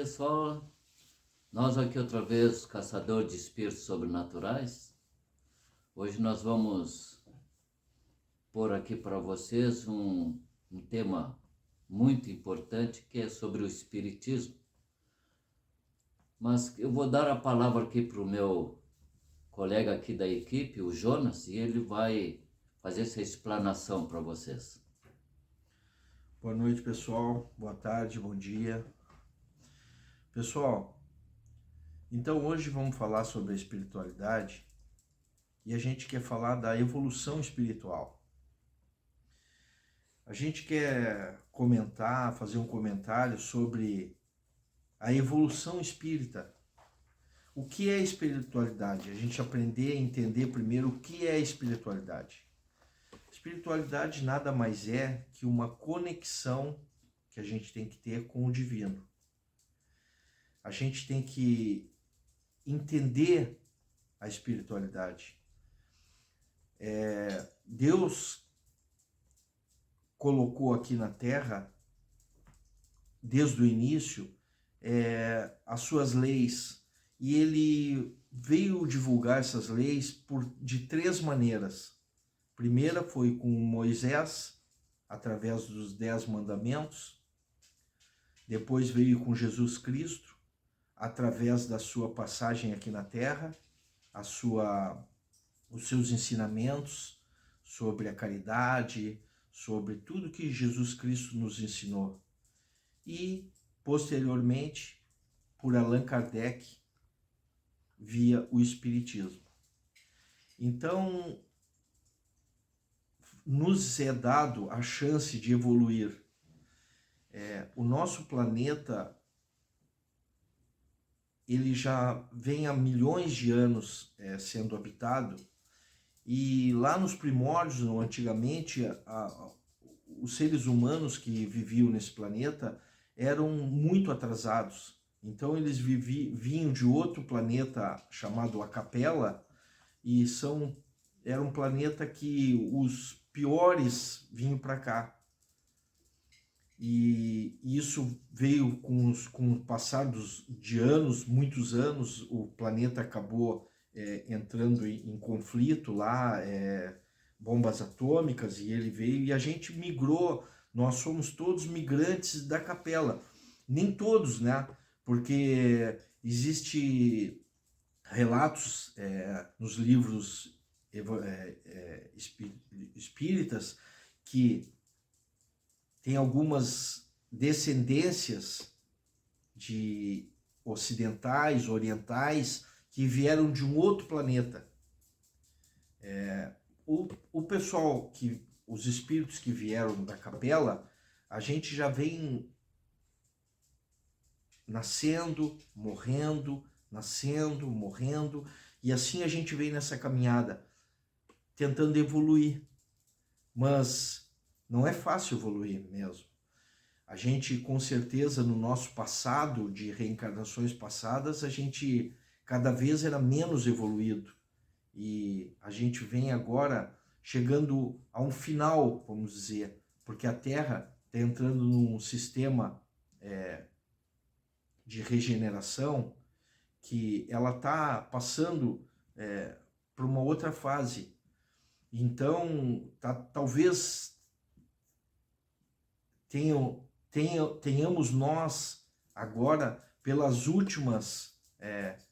pessoal, nós aqui outra vez, caçador de espíritos sobrenaturais. Hoje nós vamos pôr aqui para vocês um tema muito importante, que é sobre o espiritismo. Mas eu vou dar a palavra aqui para o meu colega aqui da equipe, o Jonas, e ele vai fazer essa explanação para vocês. Boa noite, pessoal. Boa tarde, bom dia. Pessoal, então hoje vamos falar sobre a espiritualidade e a gente quer falar da evolução espiritual. A gente quer fazer um comentário sobre a evolução espírita. O que é espiritualidade? A gente aprender a entender primeiro o que é espiritualidade. Espiritualidade nada mais é que uma conexão que a gente tem que ter com o divino. A gente tem que entender a espiritualidade. Deus colocou aqui na Terra, desde o início, as suas leis, e ele veio divulgar essas leis de 3 maneiras. A primeira foi com Moisés, através dos 10 mandamentos. Depois veio com Jesus Cristo, através da sua passagem aqui na Terra, os seus ensinamentos sobre a caridade, sobre tudo que Jesus Cristo nos ensinou. E, posteriormente, por Allan Kardec, via o Espiritismo. Então, nos é dado a chance de evoluir. O nosso planeta, ele já vem há milhões de anos sendo habitado, e lá nos primórdios, antigamente, os seres humanos que viviam nesse planeta eram muito atrasados. Então eles vinham de outro planeta chamado a Capela, e era um planeta que os piores vinham para cá. E isso veio com o passar de anos, muitos anos, o planeta acabou entrando em conflito lá, bombas atômicas, e ele veio e a gente migrou. Nós somos todos migrantes da Capela. Nem todos, né? Porque existe relatos nos livros espíritas que tem algumas descendências de ocidentais, orientais, que vieram de um outro planeta. O pessoal, os espíritos que vieram da Capela, a gente já vem nascendo, morrendo, e assim a gente vem nessa caminhada, tentando evoluir. Mas não é fácil evoluir mesmo. A gente, com certeza, no nosso passado, de reencarnações passadas, a gente cada vez era menos evoluído. E a gente vem agora chegando a um final, vamos dizer, porque a Terra está entrando num sistema de regeneração, que ela está passando para uma outra fase. Então, talvez tenhamos nós agora, pelas últimas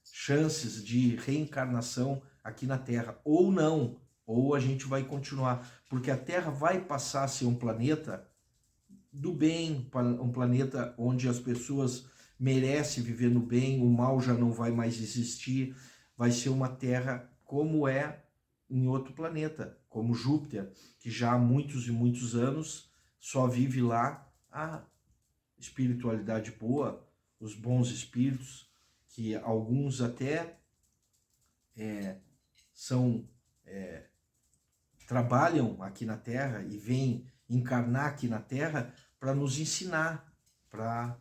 chances de reencarnação aqui na Terra, ou não, ou a gente vai continuar, porque a Terra vai passar a ser um planeta do bem, um planeta onde as pessoas merecem viver no bem, o mal já não vai mais existir, vai ser uma Terra como é em outro planeta, como Júpiter, que já há muitos e muitos anos só vive lá a espiritualidade boa, os bons espíritos, que alguns até trabalham aqui na Terra e vêm encarnar aqui na Terra para nos ensinar, para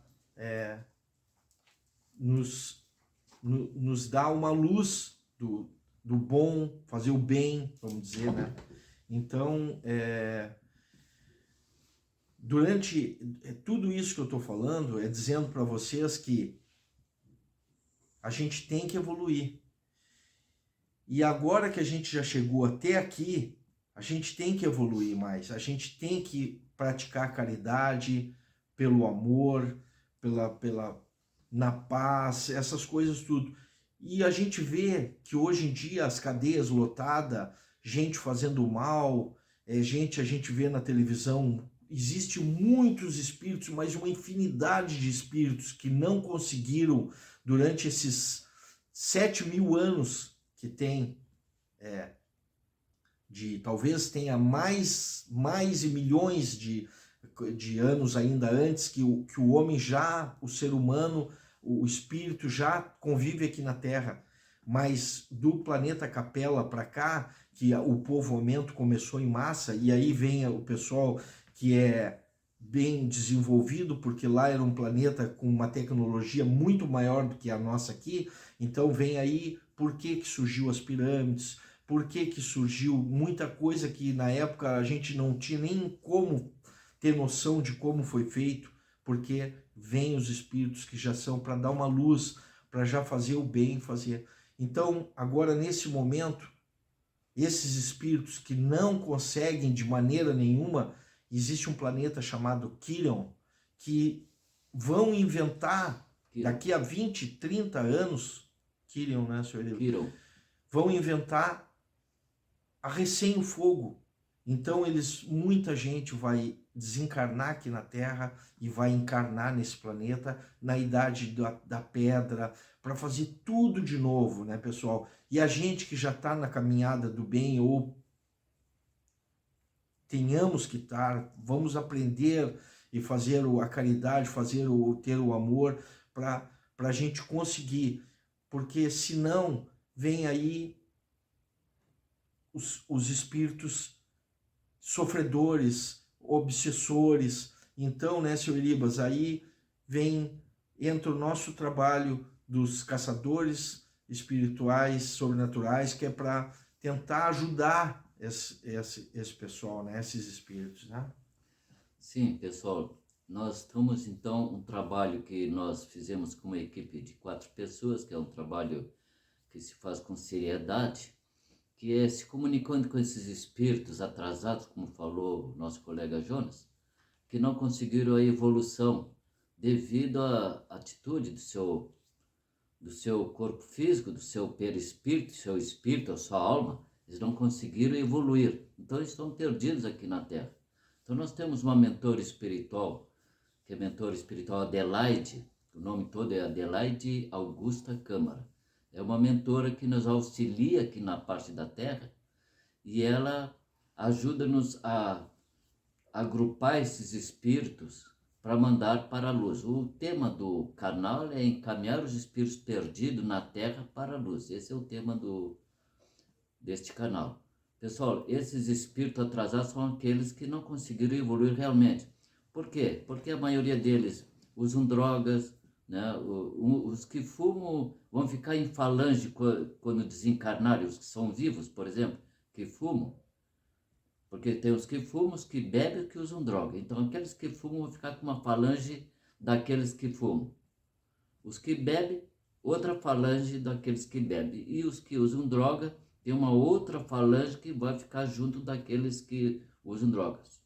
nos dar uma luz do bom, fazer o bem, vamos dizer, né? Então, durante tudo isso que eu estou falando, dizendo para vocês que a gente tem que evoluir. E agora que a gente já chegou até aqui, a gente tem que evoluir mais. A gente tem que praticar a caridade pelo amor, na paz, essas coisas tudo. E a gente vê que hoje em dia as cadeias lotadas, gente fazendo mal, a gente vê na televisão, existe muitos espíritos, mas uma infinidade de espíritos que não conseguiram, durante esses 7.000 anos que tem, talvez tenha mais e milhões de anos ainda antes que o homem já, o ser humano, o espírito já convive aqui na Terra, mas do planeta Capela para cá, que o povoamento começou em massa, e aí vem o pessoal que é bem desenvolvido, porque lá era um planeta com uma tecnologia muito maior do que a nossa aqui, então vem aí por que surgiu as pirâmides, por que surgiu muita coisa que na época a gente não tinha nem como ter noção de como foi feito, porque vem os espíritos que já são para dar uma luz, para já fazer o bem, fazer. Então, agora nesse momento, esses espíritos que não conseguem de maneira nenhuma, existe um planeta chamado Quirion, que vão inventar daqui a 20, 30 anos, Quirion, né, senhor? Quirion. Vão inventar a recém-fogo. Então muita gente vai desencarnar aqui na Terra e vai encarnar nesse planeta na idade da pedra, para fazer tudo de novo, né, pessoal? E a gente que já está na caminhada do bem, ou tenhamos que estar, vamos aprender e fazer a caridade, ter o amor, para a gente conseguir, porque senão vem aí os espíritos sofredores, obsessores. Então, né, senhor Iribas, aí entra o nosso trabalho dos caçadores espirituais, sobrenaturais, que é para tentar ajudar esse pessoal, né, esses espíritos, né? Sim, pessoal, nós estamos então um trabalho que nós fizemos com uma equipe de 4 pessoas, que é um trabalho que se faz com seriedade, que é se comunicando com esses espíritos atrasados, como falou o nosso colega Jonas, que não conseguiram a evolução devido à atitude do seu corpo físico, do seu perispírito, do seu espírito, a sua alma. Eles não conseguiram evoluir, então eles estão perdidos aqui na Terra. Então nós temos uma mentora espiritual, que é a mentora espiritual Adelaide, o nome todo é Adelaide Augusta Câmara. É uma mentora que nos auxilia aqui na parte da Terra e ela ajuda-nos a agrupar esses espíritos para mandar para a luz. O tema do canal é encaminhar os espíritos perdidos na Terra para a luz. Esse é o tema deste canal. Pessoal, esses espíritos atrasados são aqueles que não conseguiram evoluir realmente. Por quê? Porque a maioria deles usam drogas, né? Os que fumam vão ficar em falange quando desencarnarem, os que são vivos, por exemplo, que fumam. Porque tem os que fumam, os que bebem e que usam droga. Então aqueles que fumam vão ficar com uma falange daqueles que fumam. Os que bebem, outra falange daqueles que bebem. E os que usam droga, tem uma outra falange que vai ficar junto daqueles que usam drogas.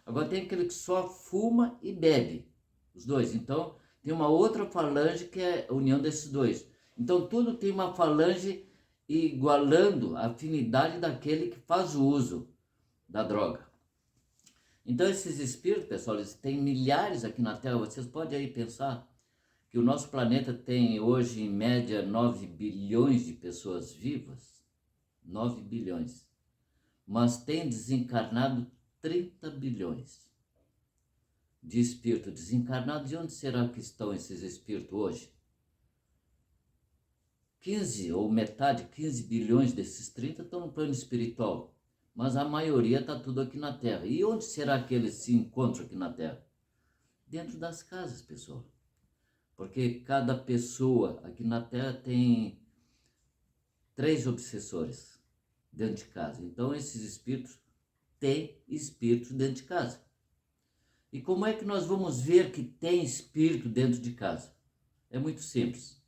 Agora tem aquele que só fuma e bebe, os dois. Então tem uma outra falange que é a união desses dois. Então tudo tem uma falange igualando a afinidade daquele que faz o uso da droga. Então esses espíritos, pessoal, eles têm milhares aqui na Terra. Vocês podem aí pensar que o nosso planeta tem hoje em média 9 bilhões de pessoas vivas. 9 bilhões. Mas tem desencarnado 30 bilhões de espíritos desencarnados. E onde será que estão esses espíritos hoje? 15 ou metade, 15 bilhões desses 30 estão no plano espiritual. Mas a maioria está tudo aqui na Terra. E onde será que eles se encontram aqui na Terra? Dentro das casas, pessoal. Porque cada pessoa aqui na Terra tem 3 obsessores dentro de casa. Então esses espíritos têm espíritos dentro de casa. E como é que nós vamos ver que tem espírito dentro de casa? É muito simples.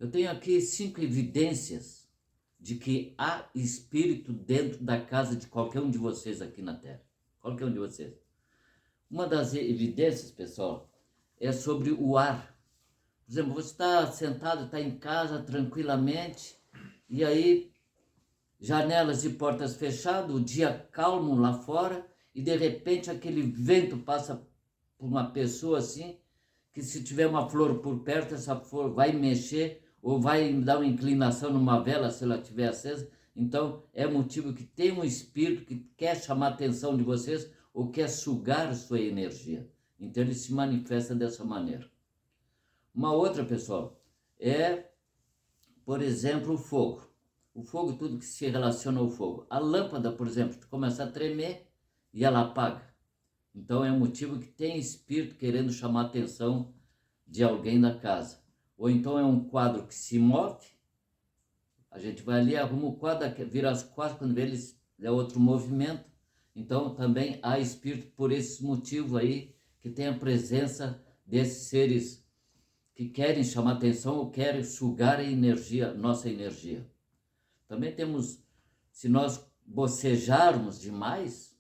Eu tenho aqui 5 evidências de que há espírito dentro da casa de qualquer um de vocês aqui na Terra. Qualquer um de vocês. Uma das evidências, pessoal, é sobre o ar. Por exemplo, você está sentado, está em casa tranquilamente, e aí janelas e portas fechadas, o dia calmo lá fora, e de repente aquele vento passa por uma pessoa assim, que se tiver uma flor por perto, essa flor vai mexer ou vai dar uma inclinação numa vela se ela estiver acesa. Então é motivo que tem um espírito que quer chamar a atenção de vocês ou quer sugar sua energia. Então ele se manifesta dessa maneira. Uma outra, pessoal, é, por exemplo, o fogo. O fogo, tudo que se relaciona ao fogo. A lâmpada, por exemplo, começa a tremer e ela apaga. Então é um motivo que tem espírito querendo chamar a atenção de alguém da casa. Ou então é um quadro que se move, a gente vai ali, arruma o quadro, vira as costas, quando vê eles é outro movimento. Então também há espírito por esse motivo aí, que tem a presença desses seres que querem chamar atenção ou querem sugar a energia, nossa energia. Também temos, se nós bocejarmos demais,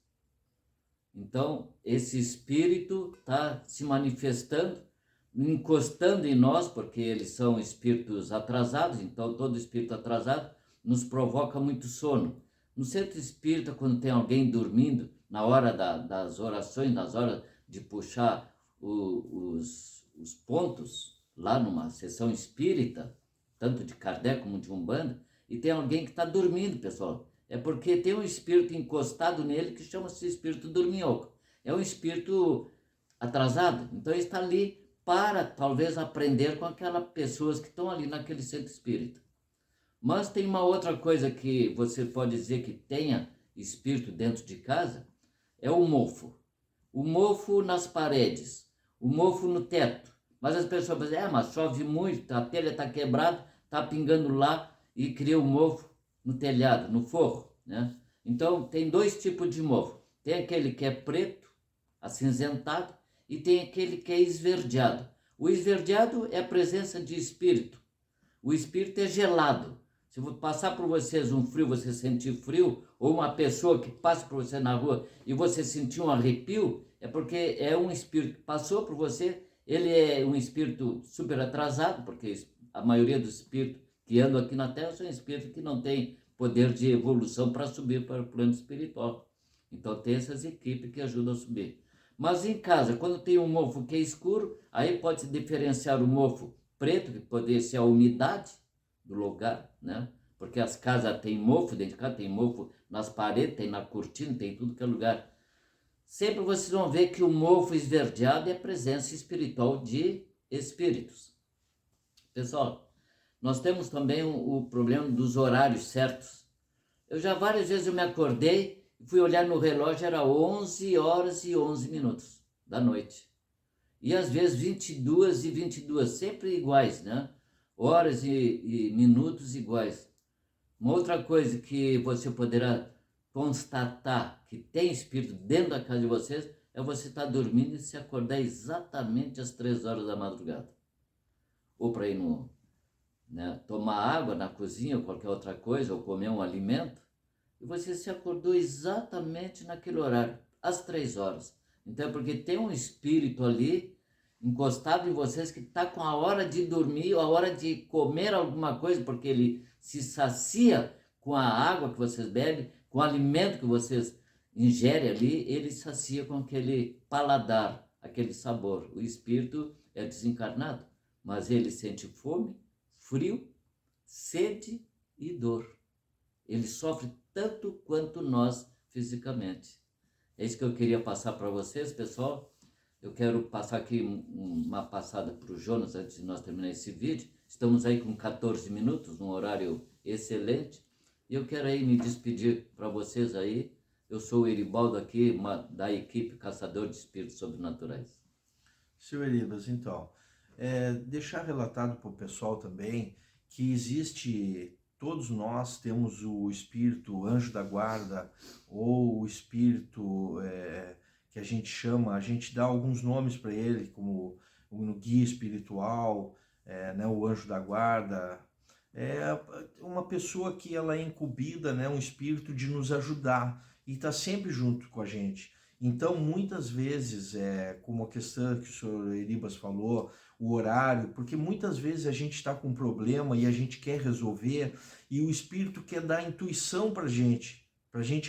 então esse espírito está se manifestando, encostando em nós, porque eles são espíritos atrasados, então todo espírito atrasado nos provoca muito sono. No centro espírita, quando tem alguém dormindo, na hora das orações, nas horas de puxar os pontos, lá numa sessão espírita, tanto de Kardec como de Umbanda, e tem alguém que está dormindo, pessoal. É porque tem um espírito encostado nele que chama-se espírito dorminhoco. É um espírito atrasado, então ele está ali para talvez aprender com aquelas pessoas que estão ali naquele centro espírita. Mas tem uma outra coisa que você pode dizer que tenha espírito dentro de casa, é o mofo. O mofo nas paredes, o mofo no teto. Mas as pessoas dizem, mas chove muito, a telha está quebrada, está pingando lá e cria o mofo no telhado, no forro, né? Então tem 2 tipos de mofo. Tem aquele que é preto, acinzentado, e tem aquele que é esverdeado. O esverdeado é a presença de espírito. O espírito é gelado. Se eu passar por vocês um frio, você sentir frio, ou uma pessoa que passa por você na rua e você sentir um arrepio, é porque é um espírito que passou por você. Ele é um espírito super atrasado, porque a maioria dos espíritos que andam aqui na Terra são espíritos que não têm poder de evolução para subir para o plano espiritual. Então tem essas equipes que ajudam a subir. Mas em casa, quando tem um mofo que é escuro, aí pode-se diferenciar o mofo preto, que pode ser a umidade do lugar, né? Porque as casas têm mofo dentro de casa, tem mofo nas paredes, tem na cortina, tem tudo que é lugar. Sempre vocês vão ver que o mofo esverdeado é a presença espiritual de espíritos. Pessoal, nós temos também o problema dos horários certos. Eu já várias vezes eu me acordei e fui olhar no relógio, era 11 horas e 11 minutos da noite. E às vezes 22 e 22, sempre iguais, né? Horas e minutos iguais. Uma outra coisa que você poderá constatar que tem espírito dentro da casa de vocês é você estar dormindo e se acordar exatamente às 3 horas da madrugada. Ou para ir tomar água na cozinha ou qualquer outra coisa, ou comer um alimento, e você se acordou exatamente naquele horário, às 3 horas. Então é porque tem um espírito ali encostado em vocês que está com a hora de dormir, a hora de comer alguma coisa, porque ele se sacia com a água que vocês bebem, com o alimento que vocês ingerem ali, ele sacia com aquele paladar, aquele sabor. O espírito é desencarnado, mas ele sente fome, frio, sede e dor. Ele sofre tanto quanto nós fisicamente. É isso que eu queria passar para vocês, pessoal. Eu quero passar aqui uma passada para o Jonas antes de nós terminar esse vídeo. Estamos aí com 14 minutos, um horário excelente. E eu quero aí me despedir para vocês aí. Eu sou o Eribaldo aqui, da equipe Caçador de Espíritos Sobrenaturais. Seu Eribas, então, deixar relatado para o pessoal também que existe, todos nós temos o espírito anjo da guarda, ou o espírito que a gente chama, a gente dá alguns nomes para ele, como no guia espiritual, né, o anjo da guarda, é uma pessoa que ela é incumbida, né, um espírito de nos ajudar e está sempre junto com a gente. Então, muitas vezes, como a questão que o senhor Eribas falou, o horário, porque muitas vezes a gente está com um problema e a gente quer resolver e o espírito quer dar intuição para a gente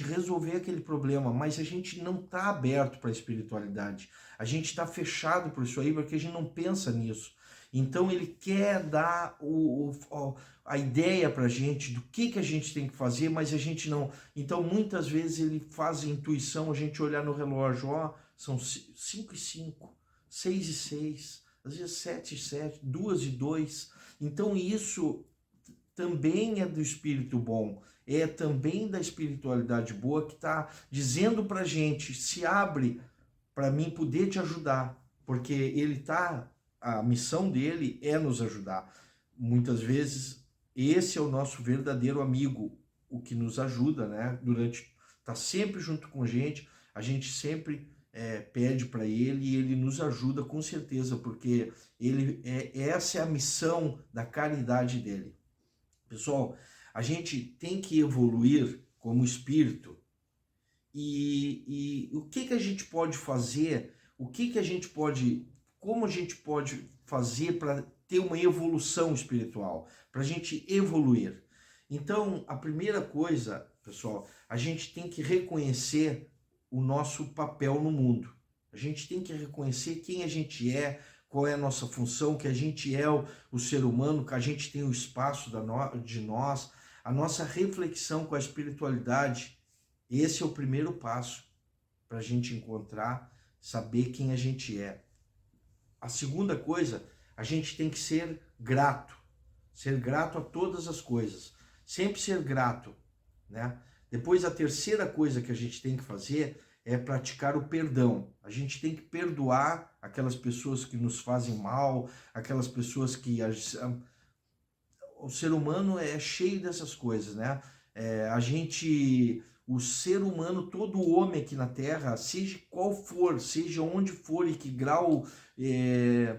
resolver aquele problema, mas a gente não está aberto para a espiritualidade. A gente está fechado por isso aí porque a gente não pensa nisso. Então ele quer dar a ideia para a gente do que a gente tem que fazer, mas a gente não. Então muitas vezes ele faz a intuição, a gente olhar no relógio, ó, são 5:05, 6:06, às vezes 7:07, 2:02. Então isso também é do espírito bom, é também da espiritualidade boa que está dizendo para a gente, se abre para mim poder te ajudar, porque ele tá, a missão dele é nos ajudar. Muitas vezes esse é o nosso verdadeiro amigo, o que nos ajuda, né? Tá sempre junto com a gente sempre pede para ele e ele nos ajuda com certeza, porque essa é a missão da caridade dele. Pessoal, a gente tem que evoluir como espírito e o que a gente pode fazer, como a gente pode fazer para ter uma evolução espiritual, para a gente evoluir. Então, a primeira coisa, pessoal, a gente tem que reconhecer o nosso papel no mundo. A gente tem que reconhecer quem a gente é, qual é a nossa função, que a gente é o ser humano, que a gente tem o espaço de nós, a nossa reflexão com a espiritualidade. Esse é o primeiro passo para a gente encontrar, saber quem a gente é. A segunda coisa, a gente tem que ser grato a todas as coisas, sempre ser grato, né? Depois, a terceira coisa que a gente tem que fazer é praticar o perdão. A gente tem que perdoar aquelas pessoas que nos fazem mal, aquelas pessoas que... O ser humano é cheio dessas coisas, né? O ser humano, todo homem aqui na Terra, seja qual for, seja onde for e que grau em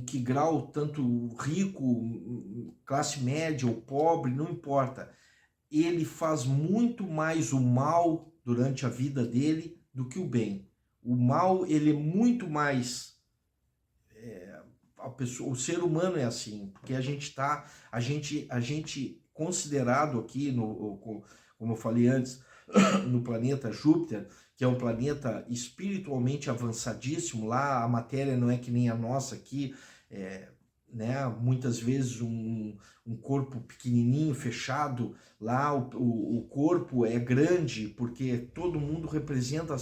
que grau, tanto rico, classe média ou pobre, não importa. Ele faz muito mais o mal durante a vida dele do que o bem. O mal, ele é muito mais... o ser humano é assim, porque a gente considerado aqui, como eu falei antes, no planeta Júpiter, que é um planeta espiritualmente avançadíssimo, lá a matéria não é que nem a nossa aqui, né? Muitas vezes um corpo pequenininho, fechado, lá o corpo é grande, porque todo mundo representa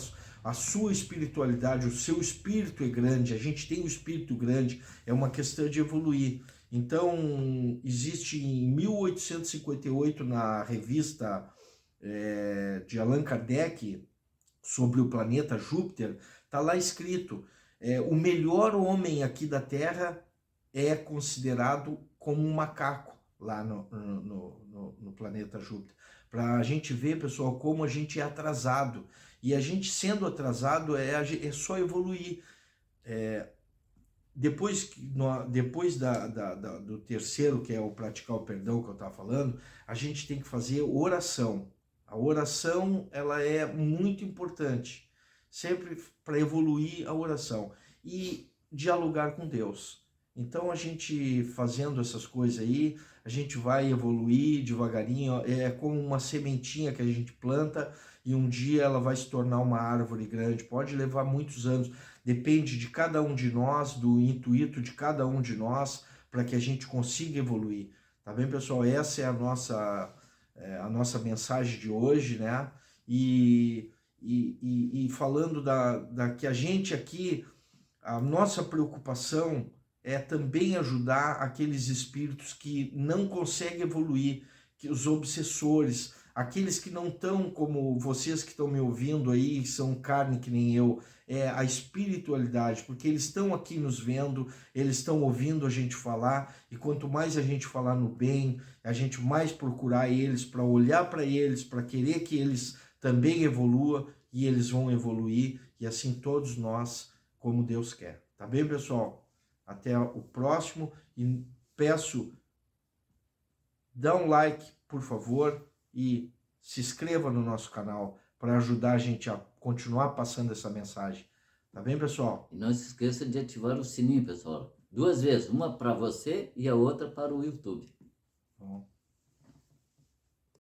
a sua espiritualidade, o seu espírito é grande, a gente tem um espírito grande, é uma questão de evoluir. Então, existe em 1858, na revista de Allan Kardec, sobre o planeta Júpiter, está lá escrito, o melhor homem aqui da Terra é considerado como um macaco lá no planeta Júpiter. Para a gente ver, pessoal, como a gente é atrasado. E a gente sendo atrasado é só evoluir. Depois do terceiro, que é o praticar o perdão que eu estava falando, a gente tem que fazer oração. A oração, ela é muito importante, sempre para evoluir a oração e dialogar com Deus. Então, a gente fazendo essas coisas aí, a gente vai evoluir devagarinho, é como uma sementinha que a gente planta e um dia ela vai se tornar uma árvore grande. Pode levar muitos anos, depende de cada um de nós, do intuito de cada um de nós, para que a gente consiga evoluir. Tá bem, pessoal? Essa é a nossa mensagem de hoje, né? E falando da que a gente aqui, a nossa preocupação é também ajudar aqueles espíritos que não conseguem evoluir, que os obsessores, aqueles que não estão como vocês que estão me ouvindo aí, são carne que nem eu, a espiritualidade, porque eles estão aqui nos vendo, eles estão ouvindo a gente falar, e quanto mais a gente falar no bem, a gente mais procurar eles, para olhar para eles, para querer que eles também evoluam, e eles vão evoluir, e assim todos nós, como Deus quer. Tá bem, pessoal? Até o próximo e peço, dá um like, por favor, e se inscreva no nosso canal para ajudar a gente a continuar passando essa mensagem. Tá bem, pessoal? E não se esqueça de ativar o sininho, pessoal. 2 vezes, uma para você e a outra para o YouTube. Bom.